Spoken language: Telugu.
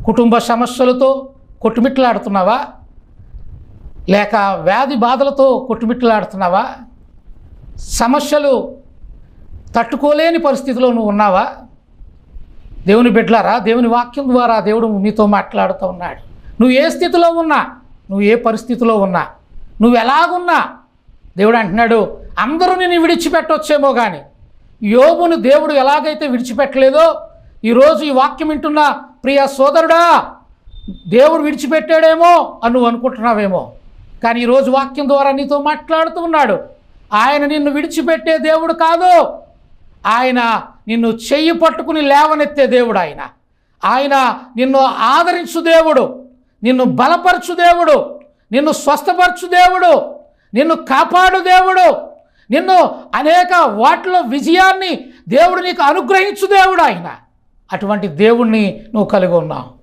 కుటుంబ సమస్యలతో కొట్టుమిట్లాడుతున్నావా? లేక వ్యాధి బాధలతో కొట్టుమిట్లాడుతున్నావా? సమస్యలు తట్టుకోలేని పరిస్థితిలో నువ్వు ఉన్నావా? దేవుని బిడ్డలారా, దేవుని వాక్యం ద్వారా దేవుడు మీతో మాట్లాడుతూ ఉన్నాడు. నువ్వు ఏ స్థితిలో ఉన్నా, నువ్వు ఏ పరిస్థితిలో ఉన్నా, నువ్వు ఎలాగున్నా దేవుడు అంటున్నాడు, అందరూ నిన్ను విడిచిపెట్టొచ్చేమో కానీ యోబును దేవుడు ఎలాగైతే విడిచిపెట్టలేదో, ఈరోజు ఈ వాక్యం వింటున్న ప్రియ సోదరుడా, దేవుడు విడిచిపెట్టాడేమో అని నువ్వు అనుకుంటున్నావేమో, కానీ ఈరోజు వాక్యం ద్వారా నీతో మాట్లాడుతూ ఉన్నాడు. ఆయన నిన్ను విడిచిపెట్టే దేవుడు కాదు. ఆయన నిన్ను చెయ్యి పట్టుకుని లేవనెత్తే దేవుడు. ఆయన నిన్ను ఆదరించు దేవుడు, నిన్ను బలపరచు దేవుడు, నిన్ను స్వస్థపరచు దేవుడు, నిన్ను కాపాడు దేవుడు, నిన్ను అనేక వాటిలో విజయాన్ని దేవుడు నీకు అనుగ్రహించు దేవుడు. అటువంటి దేవుణ్ణి నువ్వు కలిగి ఉన్నావు.